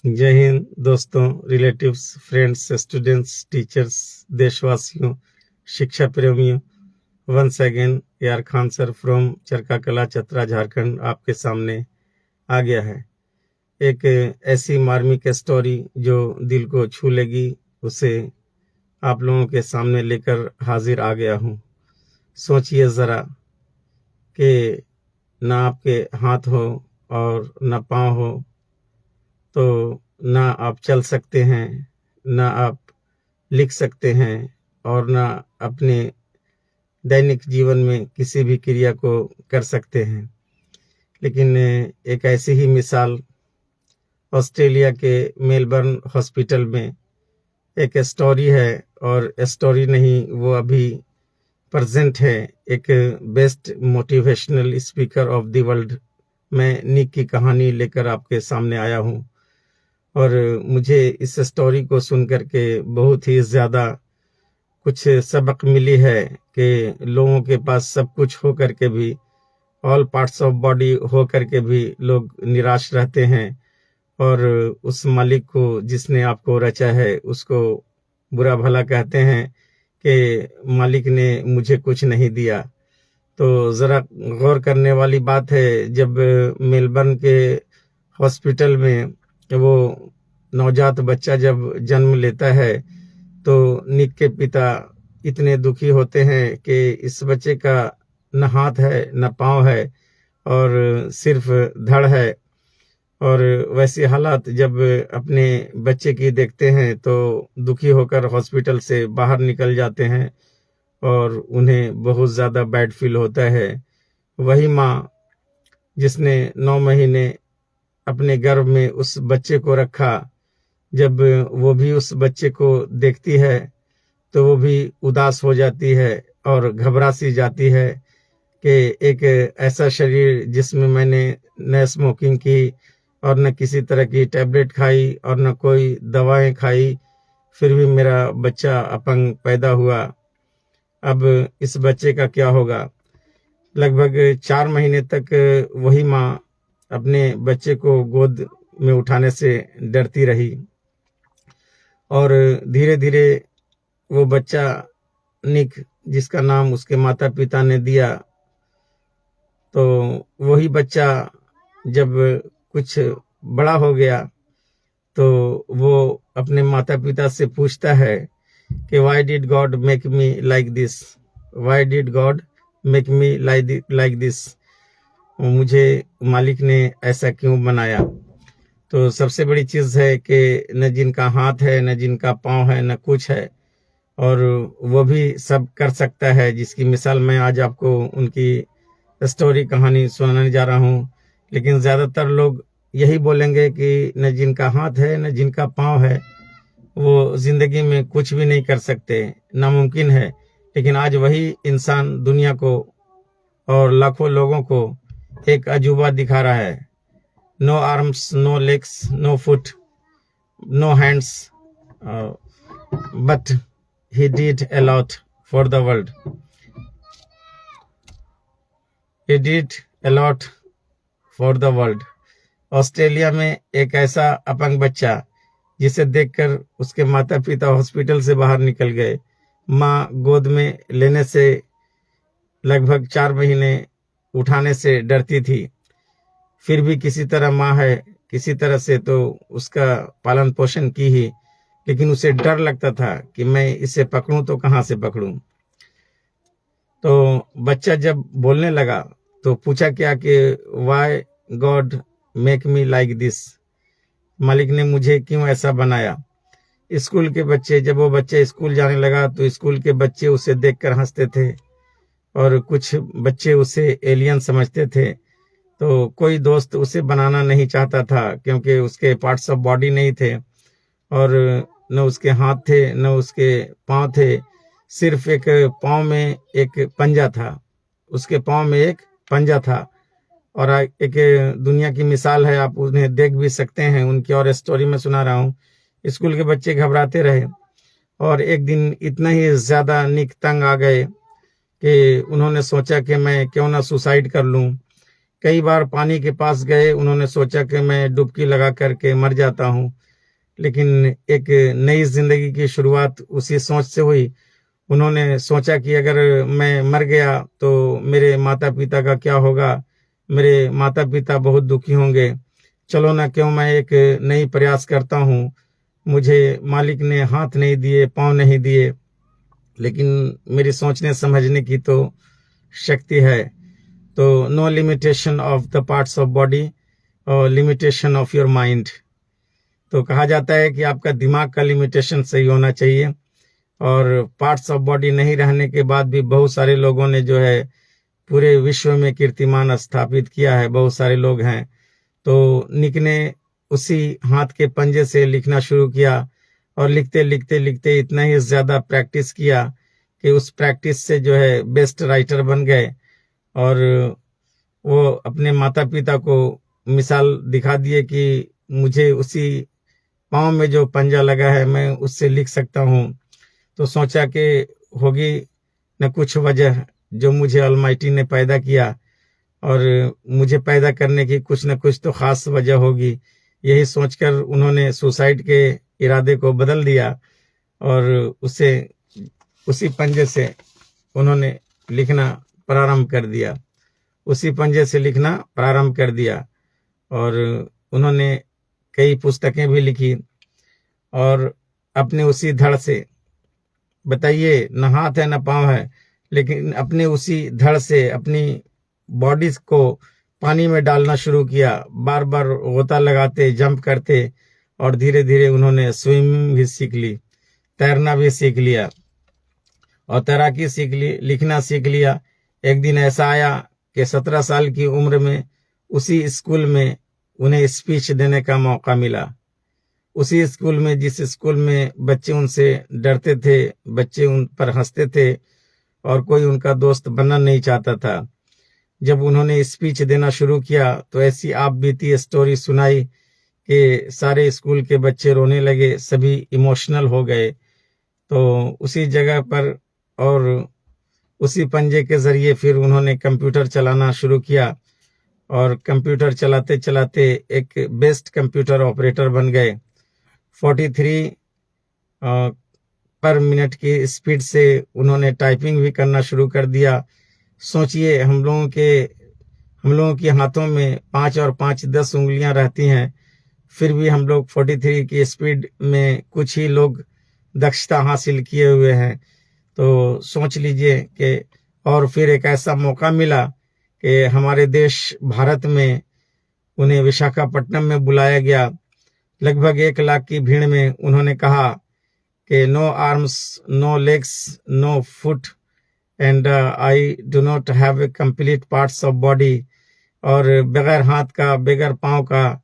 जय हिंद दोस्तों, relatives, friends, students, teachers, देशवासियों, शिक्षा प्रेमियों। वंस अगेन यार खान सर फ्रॉम चरका कला, चतरा, झारखंड आपके सामने आ गया है। एक ऐसी मार्मिक स्टोरी जो दिल को छू लेगी, उसे आप लोगों के सामने लेकर हाजिर आ गया हूँ। सोचिए ज़रा कि ना आपके हाथ हो और ना पाँव हो, तो ना आप चल सकते हैं, ना आप लिख सकते हैं, और ना अपने दैनिक जीवन में किसी भी क्रिया को कर सकते हैं। लेकिन एक ऐसी ही मिसाल ऑस्ट्रेलिया के मेलबर्न हॉस्पिटल में एक स्टोरी है, और स्टोरी नहीं, वो अभी प्रेजेंट है। एक best motivational speaker of the world, मैं निक की कहानी लेकर आपके सामने आया हूँ। और मुझे इस स्टोरी को सुनकर के बहुत ही ज़्यादा कुछ सबक मिली है कि लोगों के पास सब कुछ हो करके भी, ऑल पार्ट्स ऑफ बॉडी हो करके भी लोग निराश रहते हैं, और उस मालिक को जिसने आपको रचा है उसको बुरा भला कहते हैं कि मालिक ने मुझे कुछ नहीं दिया। तो ज़रा गौर करने वाली बात है, जब मेलबर्न के हॉस्पिटल में वो नवजात बच्चा जब जन्म लेता है, तो निक के पिता इतने दुखी होते हैं कि इस बच्चे का न हाथ है, न पाँव है, और सिर्फ धड़ है। और वैसे हालात जब अपने बच्चे की देखते हैं तो दुखी होकर हॉस्पिटल से बाहर निकल जाते हैं, और उन्हें बहुत ज़्यादा बैड फील होता है। वही माँ जिसने 9 महीने अपने गर्भ में उस बच्चे को रखा, जब वो भी उस बच्चे को देखती है तो वो भी उदास हो जाती है और घबरा सी जाती है कि एक ऐसा शरीर जिसमें मैंने न स्मोकिंग की, और न किसी तरह की टैबलेट खाई, और न कोई दवाएं खाई, फिर भी मेरा बच्चा अपंग पैदा हुआ। अब इस बच्चे का क्या होगा? लगभग 4 महीने तक वही माँ अपने बच्चे को गोद में उठाने से डरती रही, और धीरे धीरे वो बच्चा निक, जिसका नाम उसके माता पिता ने दिया, तो वही बच्चा जब कुछ बड़ा हो गया तो वो अपने माता पिता से पूछता है कि why did God make me like this, why did God make me like this, मुझे मालिक ने ऐसा क्यों बनाया। तो सबसे बड़ी चीज़ है कि न जिनका हाथ है, न जिनका पाँव है, न कुछ है, और वो भी सब कर सकता है, जिसकी मिसाल मैं आज आपको उनकी स्टोरी कहानी सुनाने जा रहा हूँ। लेकिन ज़्यादातर लोग यही बोलेंगे कि न जिनका हाथ है, न जिनका पाँव है, वो ज़िंदगी में कुछ भी नहीं कर सकते, नामुमकिन है। लेकिन आज वही इंसान दुनिया को और लाखों लोगों को एक अजूबा दिखा रहा है। No arms, no legs, no foot, no hands, but he did a lot for the world. He did a lot for the world. Australia में एक ऐसा अपंग बच्चा जिसे देखकर उसके माता पिता हॉस्पिटल से बाहर निकल गए। माँ गोद में लेने से, लगभग 4 महीने उठाने से डरती थी। फिर भी किसी तरह माँ है, किसी तरह से तो उसका पालन पोषण की ही, लेकिन उसे डर लगता था कि मैं इसे पकड़ूं तो कहाँ से पकड़ूं। तो बच्चा जब बोलने लगा तो पूछा क्या कि Y God make me like this, मालिक ने मुझे क्यों ऐसा बनाया। स्कूल के बच्चे, जब वो बच्चे स्कूल जाने लगा तो स्कूल के बच्चे उसे देखकर हंसते थे, और कुछ बच्चे उसे एलियन समझते थे। तो कोई दोस्त उसे बनाना नहीं चाहता था, क्योंकि उसके पार्ट्स ऑफ बॉडी नहीं थे, और न उसके हाथ थे, न उसके पाँव थे, सिर्फ एक पाँव में एक पंजा था, उसके पाँव में एक पंजा था। और एक दुनिया की मिसाल है, आप उन्हें देख भी सकते हैं, उनकी और स्टोरी में सुना रहा हूँ। स्कूल के बच्चे घबराते रहे, और एक दिन इतना ही ज़्यादा निक तंग आ गए कि उन्होंने सोचा कि मैं क्यों ना सुसाइड कर लूँ, कई बार पानी के पास गए, उन्होंने सोचा कि मैं डुबकी लगा करके मर जाता हूँ, लेकिन एक नई जिंदगी की शुरुआत उसी सोच से हुई। उन्होंने सोचा कि अगर मैं मर गया तो मेरे माता पिता का क्या होगा, मेरे माता पिता बहुत दुखी होंगे। चलो ना, क्यों मैं एक नई प्रयास करता हूँ। मुझे मालिक ने हाथ नहीं दिए, पाँव नहीं दिए, लेकिन मेरी सोचने समझने की तो शक्ति है। तो no limitation of the parts of body और लिमिटेशन ऑफ योर माइंड। तो कहा जाता है कि आपका दिमाग का लिमिटेशन सही होना चाहिए। और पार्ट्स ऑफ बॉडी नहीं रहने के बाद भी बहुत सारे लोगों ने जो है पूरे विश्व में कीर्तिमान स्थापित किया है, बहुत सारे लोग हैं। तो निक ने उसी हाथ के पंजे से लिखना शुरू किया और लिखते लिखते लिखते इतना ही ज्यादा प्रैक्टिस किया कि उस प्रैक्टिस से जो है बेस्ट राइटर बन गए। और वो अपने माता पिता को मिसाल दिखा दिए कि मुझे उसी पाँव में जो पंजा लगा है मैं उससे लिख सकता हूँ। तो सोचा कि होगी न कुछ वजह जो मुझे ऑलमाइटी ने पैदा किया, और मुझे पैदा करने की कुछ न कुछ तो खास वजह होगी। यही सोचकर उन्होंने सुसाइड के इरादे को बदल दिया और उसी पंजे से उन्होंने लिखना प्रारंभ कर दिया। उसी पंजे से लिखना प्रारंभ कर दिया और उन्होंने कई पुस्तकें भी लिखी। और अपने उसी धड़ से, बताइए, न हाथ है न पाँव है, लेकिन अपने उसी धड़ से अपनी बॉडी को पानी में डालना शुरू किया। बार बार गोता लगाते, जंप करते, और धीरे धीरे उन्होंने स्विमिंग भी सीख ली, तैरना भी सीख लिया और तैराकी सीख ली, लिखना सीख लिया। एक दिन ऐसा आया कि 17 साल की उम्र में उसी स्कूल में उन्हें स्पीच देने का मौका मिला। उसी स्कूल में जिस स्कूल में बच्चे उनसे डरते थे, बच्चे उन पर हंसते थे और कोई उनका दोस्त बनना नहीं चाहता था। जब उन्होंने स्पीच देना शुरू किया तो ऐसी आप बीती स्टोरी सुनाई कि सारे स्कूल के बच्चे रोने लगे, सभी इमोशनल हो गए। तो उसी जगह पर और उसी पंजे के जरिए फिर उन्होंने कंप्यूटर चलाना शुरू किया और कंप्यूटर चलाते चलाते एक बेस्ट कंप्यूटर ऑपरेटर बन गए। 43 पर मिनट की स्पीड से उन्होंने टाइपिंग भी करना शुरू कर दिया। सोचिए, हम लोगों के हाथों में 5 और 5 10 उंगलियां रहती हैं, फिर भी हम लोग 43 की स्पीड में कुछ ही लोग दक्षता हासिल किए हुए हैं। तो सोच लीजिए कि और फिर एक ऐसा मौका मिला कि हमारे देश भारत में उन्हें विशाखापट्टनम में बुलाया गया। लगभग 1 लाख की भीड़ में उन्होंने कहा कि no arms, no legs, no foot and I do not have a complete parts of body. और बगैर हाथ का, बगैर पाँव का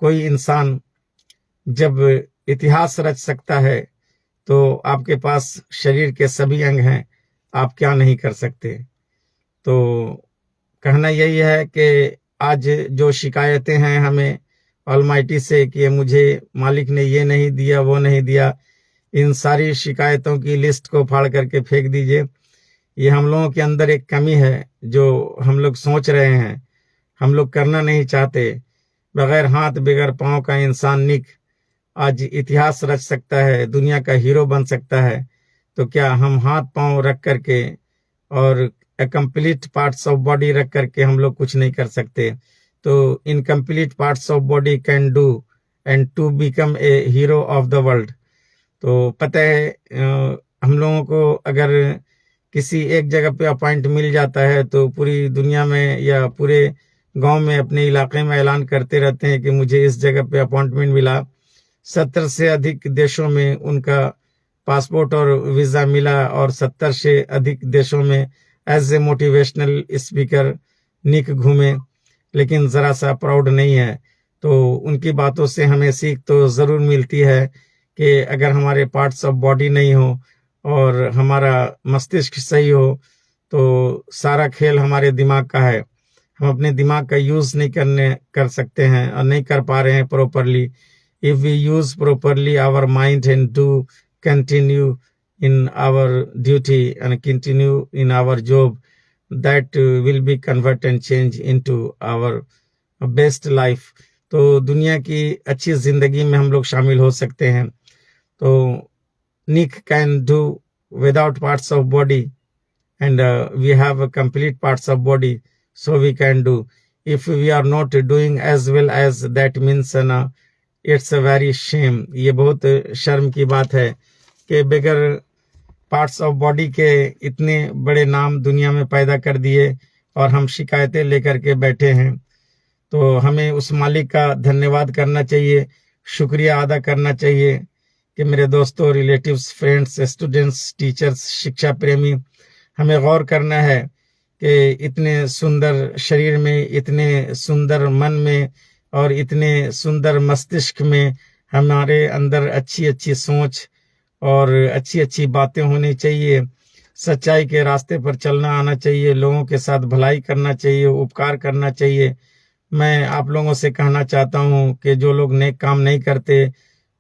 कोई इंसान जब इतिहास रच सकता है तो आपके पास शरीर के सभी अंग हैं, आप क्या नहीं कर सकते। तो कहना यही है कि आज जो शिकायतें हैं हमें ऑलमाइटी से कि मुझे मालिक ने ये नहीं दिया, वो नहीं दिया, इन सारी शिकायतों की लिस्ट को फाड़ करके फेंक दीजिए। ये हम लोगों के अंदर एक कमी है जो हम लोग सोच रहे हैं, हम लोग करना नहीं चाहते। बगैर हाथ बगैर पाँव का इंसान निक आज इतिहास रच सकता है, दुनिया का हीरो बन सकता है। तो क्या हम हाथ पाँव रख करके और कंप्लीट पार्ट्स ऑफ बॉडी रख करके हम लोग कुछ नहीं कर सकते? तो incomplete parts of body can do and to become a hero of the world. तो पता है हम लोगों को अगर किसी एक जगह पे अपॉइंट मिल जाता है तो पूरी दुनिया में या पूरे गांव में, अपने इलाके में ऐलान करते रहते हैं कि मुझे इस जगह पे अपॉइंटमेंट मिला। 70 से अधिक देशों में उनका पासपोर्ट और वीजा मिला और 70 से अधिक देशों में एज ए मोटिवेशनल स्पीकर निक घूमे, लेकिन जरा सा प्राउड नहीं है। तो उनकी बातों से हमें सीख तो जरूर मिलती है कि अगर हमारे पार्ट्स ऑफ बॉडी नहीं हो और हमारा मस्तिष्क सही हो तो सारा खेल हमारे दिमाग का है। हम अपने दिमाग का यूज नहीं कर सकते हैं और नहीं कर पा रहे हैं properly. If we use properly our mind and do continue in our duty and continue in our job, that will be convert and change into our best life. तो दुनिया की अच्छी जिंदगी में हम लोग शामिल हो सकते हैं। तो Nick can do without parts of body, and we have a complete parts of body, so we can do. If we are not doing as well as that means it's a very shame। ये बहुत शर्म की बात है कि बगैर parts of body के इतने बड़े नाम दुनिया में पैदा कर दिए और हम शिकायतें लेकर के बैठे हैं। तो हमें उस मालिक का धन्यवाद करना चाहिए, शुक्रिया अदा करना चाहिए कि मेरे दोस्तों, रिलेटिव्स, फ्रेंड्स, स्टूडेंट्स, टीचर्स, शिक्षा प्रेमी, हमें गौर करना है कि इतने सुंदर शरीर में, इतने सुंदर मन में और इतने सुंदर मस्तिष्क में हमारे अंदर अच्छी अच्छी सोच और अच्छी अच्छी बातें होनी चाहिए। सच्चाई के रास्ते पर चलना आना चाहिए, लोगों के साथ भलाई करना चाहिए, उपकार करना चाहिए। मैं आप लोगों से कहना चाहता हूं कि जो लोग नेक काम नहीं करते,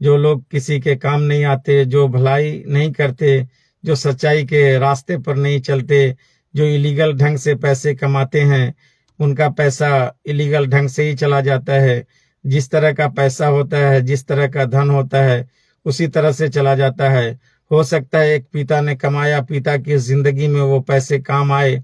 जो लोग किसी के काम नहीं आते, जो भलाई नहीं करते, जो सच्चाई के रास्ते पर नहीं चलते, जो इलीगल ढंग से पैसे कमाते हैं, उनका पैसा इलीगल ढंग से ही चला जाता है। जिस तरह का पैसा होता है, जिस तरह का धन होता है, उसी तरह से चला जाता है। हो सकता है एक पिता ने कमाया, पिता की जिंदगी में वो पैसे काम आए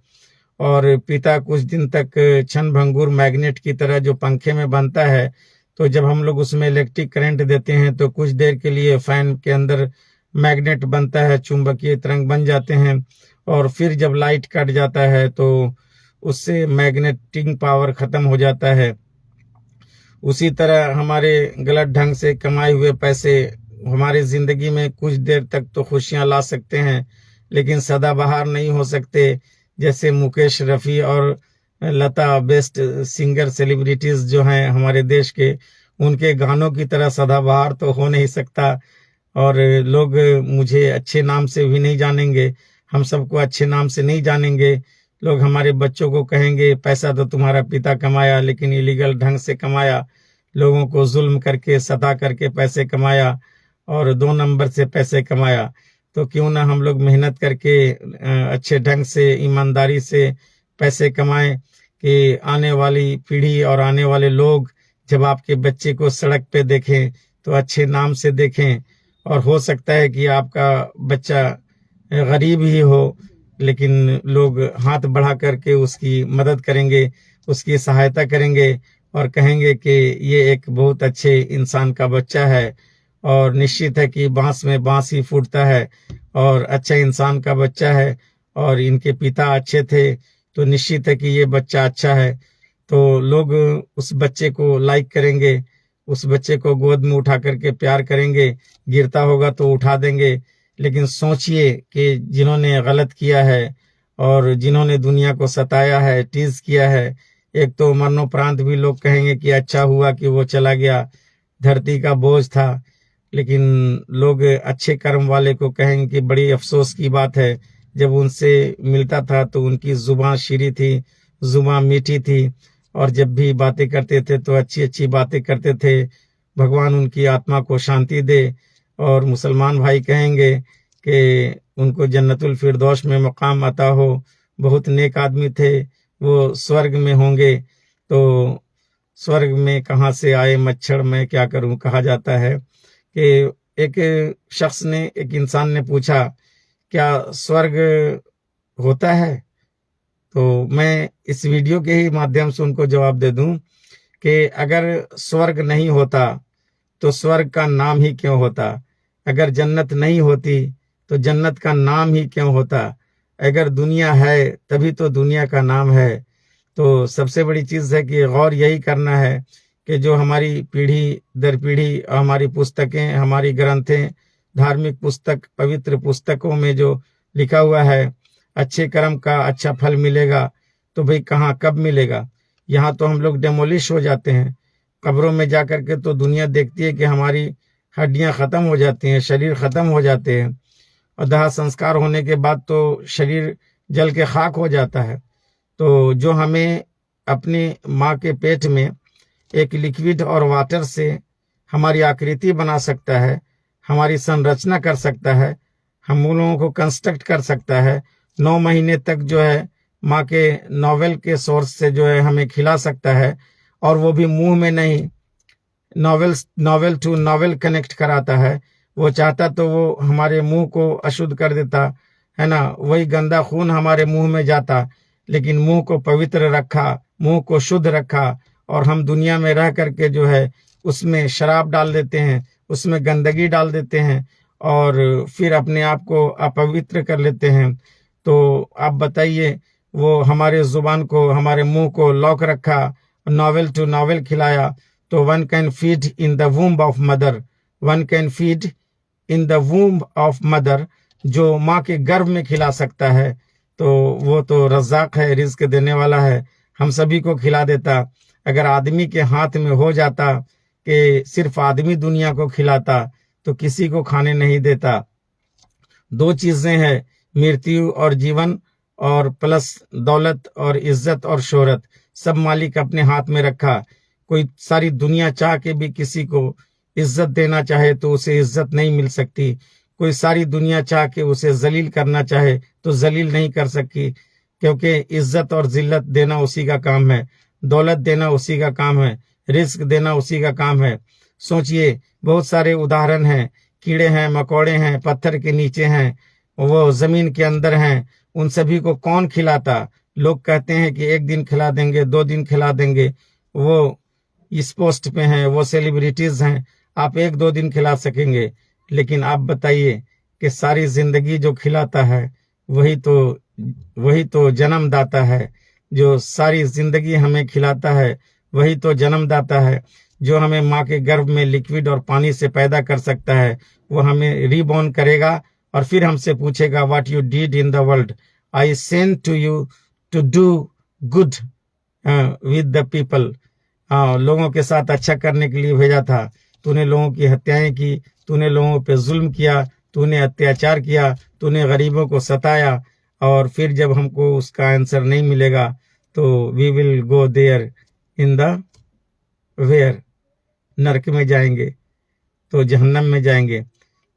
और पिता कुछ दिन तक क्षण भंगुर मैग्नेट की तरह जो पंखे में बनता है, तो जब हम लोग उसमें इलेक्ट्रिक करंट देते हैं तो कुछ देर के लिए फैन के अंदर मैग्नेट बनता है, चुंबकीय तरंग बन जाते हैं, और फिर जब लाइट कट जाता है तो उससे मैग्नेटिक पावर खत्म हो जाता है। उसी तरह हमारे गलत ढंग से कमाए हुए पैसे हमारे जिंदगी में कुछ देर तक तो खुशियां ला सकते हैं, लेकिन सदाबहार नहीं हो सकते। जैसे मुकेश रफी और लता बेस्ट सिंगर सेलिब्रिटीज जो हैं हमारे देश के, उनके गानों की तरह सदाबहार तो हो नहीं सकता। और लोग मुझे अच्छे नाम से भी नहीं जानेंगे, हम सबको अच्छे नाम से नहीं जानेंगे। लोग हमारे बच्चों को कहेंगे पैसा तो तुम्हारा पिता कमाया, लेकिन इलीगल ढंग से कमाया, लोगों को जुल्म करके सता करके पैसे कमाया और 2 नंबर से पैसे कमाया। तो क्यों ना हम लोग मेहनत करके अच्छे ढंग से, ईमानदारी से पैसे कमाएं कि आने वाली पीढ़ी और आने वाले लोग जब आपके बच्चे को सड़क पे देखें तो अच्छे नाम से देखें। और हो सकता है कि आपका बच्चा गरीब ही हो, लेकिन लोग हाथ बढ़ा करके उसकी मदद करेंगे, उसकी सहायता करेंगे और कहेंगे कि ये एक बहुत अच्छे इंसान का बच्चा है। और निश्चित है कि बांस में बांस ही फूटता है और अच्छा इंसान का बच्चा है और इनके पिता अच्छे थे, तो निश्चित है कि ये बच्चा अच्छा है। तो लोग उस बच्चे को लाइक करेंगे, उस बच्चे को गोद में उठा करके प्यार करेंगे, गिरता होगा तो उठा देंगे। लेकिन सोचिए कि जिन्होंने गलत किया है और जिन्होंने दुनिया को सताया है, टीज किया है, एक तो मरणोपरांत भी लोग कहेंगे कि अच्छा हुआ कि वो चला गया, धरती का बोझ था। लेकिन लोग अच्छे कर्म वाले को कहेंगे कि बड़ी अफसोस की बात है, जब उनसे मिलता था तो उनकी जुबान शीरी थी, जुबान मीठी थी और जब भी बातें करते थे तो अच्छी अच्छी बातें करते थे। भगवान उनकी आत्मा को शांति दे। और मुसलमान भाई कहेंगे कि उनको जन्नतुल फिरदौस में मकाम अता हो, बहुत नेक आदमी थे, वो स्वर्ग में होंगे। तो स्वर्ग में कहाँ से आए मच्छर, मैं क्या करूं, कहा जाता है कि एक शख्स ने, एक इंसान ने पूछा क्या स्वर्ग होता है? तो मैं इस वीडियो के ही माध्यम से उनको जवाब दे दूं कि अगर स्वर्ग नहीं होता तो स्वर्ग का नाम ही क्यों होता? अगर जन्नत नहीं होती तो जन्नत का नाम ही क्यों होता? अगर दुनिया है तभी तो दुनिया का नाम है। तो सबसे बड़ी चीज है कि गौर यही करना है कि जो हमारी पीढ़ी दर पीढ़ी हमारी पुस्तकें, हमारी ग्रंथें, धार्मिक पुस्तक, पवित्र पुस्तकों में जो लिखा हुआ है अच्छे कर्म का अच्छा फल मिलेगा, तो भाई कहाँ कब मिलेगा? यहाँ तो हम लोग डेमोलिश हो जाते हैं, कब्रों में जा करके तो दुनिया देखती है कि हमारी हड्डियां खत्म हो जाती हैं, शरीर खत्म हो जाते हैं और दाह संस्कार होने के बाद तो शरीर जल के खाक हो जाता है। तो जो हमें अपनी माँ के पेट में एक लिक्विड और वाटर से हमारी आकृति बना सकता है, हमारी संरचना कर सकता है, हम लोगों को कंस्ट्रक्ट कर सकता है, 9 महीने तक जो है माँ के नॉवेल के सोर्स से जो है हमें खिला सकता है, और वो भी मुंह में नहीं, नॉवेल टू नॉवेल कनेक्ट कराता है। वो चाहता तो वो हमारे मुंह को अशुद्ध कर देता है ना, वही गंदा खून हमारे मुंह में जाता, लेकिन मुंह को पवित्र रखा, मुंह को शुद्ध रखा। और हम दुनिया में रह करके जो है उसमें शराब डाल देते हैं, उसमें गंदगी डाल देते हैं, और फिर अपने आप को अपवित्र कर लेते हैं। तो आप बताइए, वो हमारे जुबान को, हमारे मुंह को लॉक रखा, नॉवेल टू नॉवेल खिलाया। तो one can feed in the womb of mother, one can feed in the womb of mother, जो माँ के गर्भ में खिला सकता है। तो वो तो रज़ाक है, रिज्क देने वाला है, हम सभी को खिला देता। अगर आदमी के हाथ में हो जाता कि सिर्फ आदमी दुनिया को खिलाता, तो किसी को खाने नहीं देता। दो चीजें हैं, मृत्यु और जीवन, और प्लस दौलत और इज्जत और शोहरत, सब मालिक अपने हाथ में रखा। कोई सारी दुनिया चाह के भी किसी को इज्जत देना चाहे तो उसे इज्जत नहीं मिल सकती। कोई सारी दुनिया चाह के उसे जलील करना चाहे तो जलील नहीं कर सकती, क्योंकि इज्जत और जिल्लत देना उसी का काम है, दौलत देना उसी का काम है, रिस्क देना उसी का काम है। सोचिए, बहुत सारे उदाहरण हैं, कीड़े हैं, मकोड़े हैं, पत्थर के नीचे हैं, वो जमीन के अंदर हैं, उन सभी को कौन खिलाता? लोग कहते हैं कि एक दिन खिला देंगे, 2 दिन खिला देंगे, वो इस पोस्ट पे हैं, वो सेलिब्रिटीज हैं, आप 1-2 दिन खिला सकेंगे, लेकिन आप बताइए कि सारी जिंदगी जो खिलाता है वही तो जन्मदाता है। जो सारी जिंदगी हमें खिलाता है वही तो जन्मदाता है। जो हमें माँ के गर्भ में लिक्विड और पानी से पैदा कर सकता है, वो हमें रीबॉर्न करेगा और फिर हमसे पूछेगा, what you did in the world, I sent to you to do good with the people. लोगों के साथ अच्छा करने के लिए भेजा था। तूने लोगों की हत्याएं की, तूने लोगों पे जुल्म किया, तूने अत्याचार किया, तूने गरीबों को सताया, और फिर जब हमको उसका आंसर नहीं मिलेगा तो we will go there in the where, नरक में जाएंगे, तो जहन्नम में जाएंगे।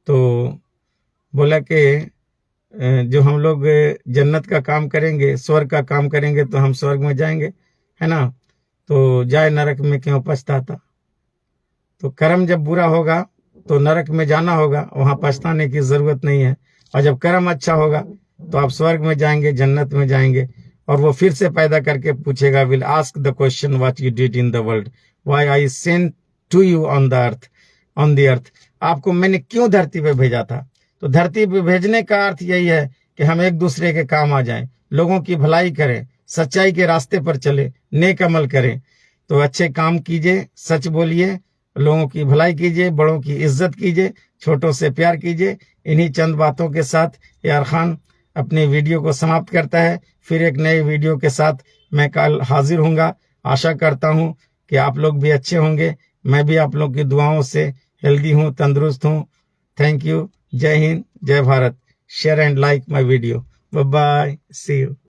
तो बोला कि जो हम लोग जन्नत का काम करेंगे, स्वर्ग का काम करेंगे तो हम स्वर्ग में जाएंगे, है ना, तो जाए नरक में क्यों पछताता। तो कर्म जब बुरा होगा तो नरक में जाना होगा, वहां पछताने की जरूरत नहीं है। और जब कर्म अच्छा होगा तो आप स्वर्ग में जाएंगे, जन्नत में जाएंगे, और वो फिर से पैदा करके पूछेगा, will ask the question what you did in the world, why I sent to you on the earth, आपको मैंने क्यों धरती पे भेजा था। तो धरती पे भेजने का अर्थ यही है कि हम एक दूसरे के काम आ जाएं, लोगों की भलाई करें, सच्चाई के रास्ते पर चले, नेक अमल करें। तो अच्छे काम कीजिए, सच बोलिए, लोगों की भलाई कीजिए, बड़ों की इज्जत कीजिए, छोटों से प्यार कीजिए। इन्हीं चंद बातों के साथ यार खान अपने वीडियो को समाप्त करता है। फिर एक नए वीडियो के साथ मैं कल हाजिर होऊंगा। आशा करता हूं कि आप लोग भी अच्छे होंगे, मैं भी आप लोग की दुआओं से हेल्दी हूं, तंदुरुस्त हूं। Thank you. जय हिंद, जय Bharat. Share and like my video. Bye bye, see you.